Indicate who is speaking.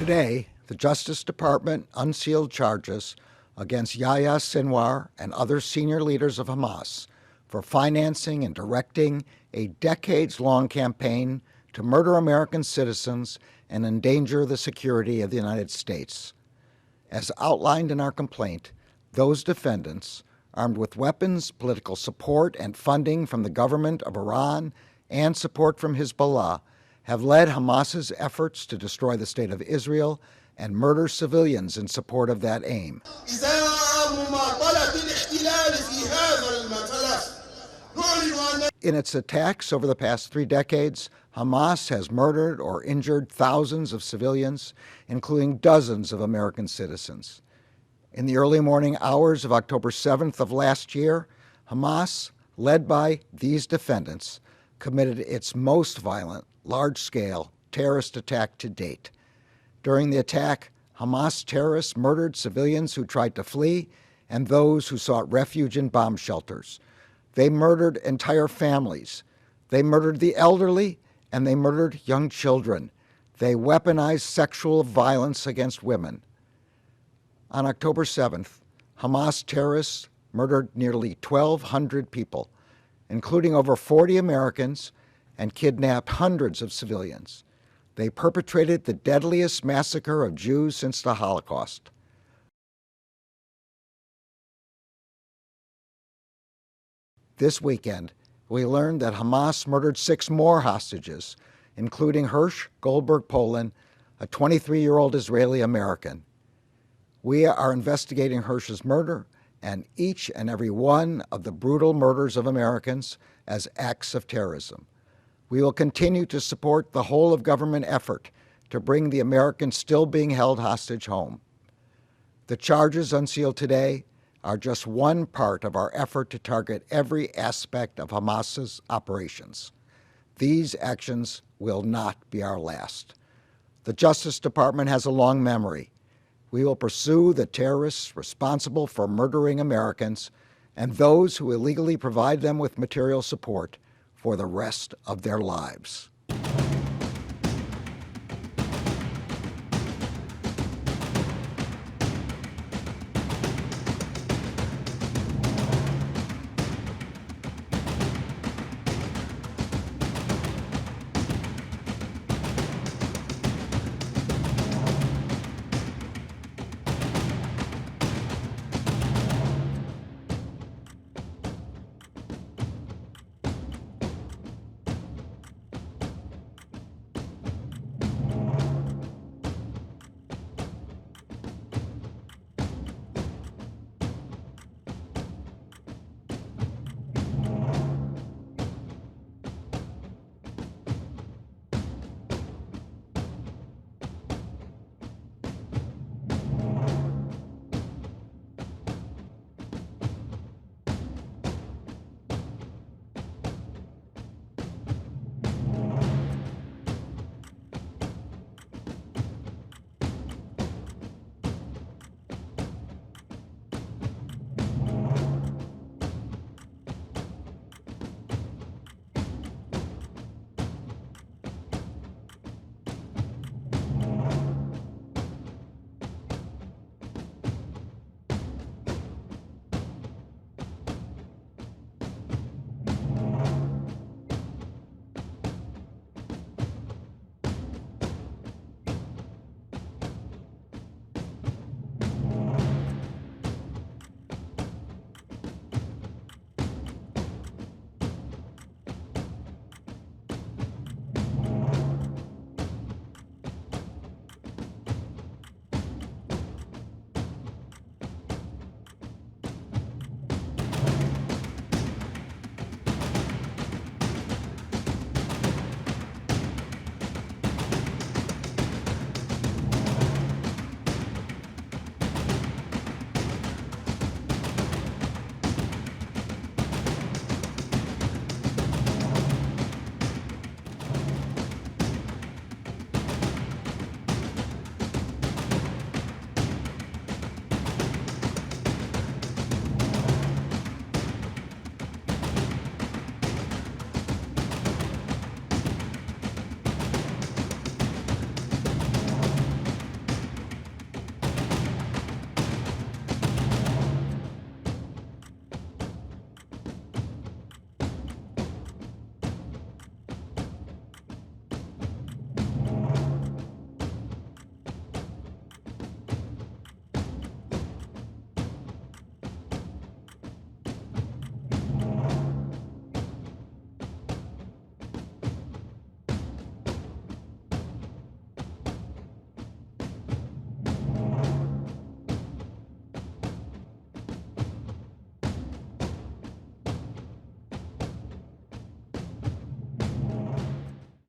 Speaker 1: Today, the Justice Department unsealed charges against Yahya Sinwar and other senior leaders of Hamas for financing and directing a decades-long campaign to murder American citizens and endanger the security of the United States. As outlined in our complaint, those defendants, armed with weapons, political support, and funding from the government of Iran and support from Hezbollah, have led Hamas's efforts to destroy the state of Israel and murder civilians in support of that aim. In its attacks over the past 3 decades, Hamas has murdered or injured thousands of civilians, including dozens of American citizens. In the early morning hours of October 7th of last year, Hamas, led by these defendants, committed its most violent, large-scale terrorist attack to date. During the attack, Hamas terrorists murdered civilians who tried to flee and those who sought refuge in bomb shelters. They murdered entire families. They murdered the elderly, and they murdered young children. They weaponized sexual violence against women. On October 7th, Hamas terrorists murdered nearly 1,200 people, including over 40 Americans, and kidnapped hundreds of civilians. They perpetrated the deadliest massacre of Jews since the Holocaust. This weekend, we learned that Hamas murdered 6 more hostages, including Hirsch Goldberg Poland, a 23-year-old Israeli American. We are investigating Hirsch's murder and each and every one of the brutal murders of Americans as acts of terrorism. We will continue to support the whole-of-government effort to bring the Americans still being held hostage home. The charges unsealed today are just one part of our effort to target every aspect of Hamas's operations. These actions will not be our last. The Justice Department has a long memory. We will pursue the terrorists responsible for murdering Americans and those who illegally provide them with material support for the rest of their lives.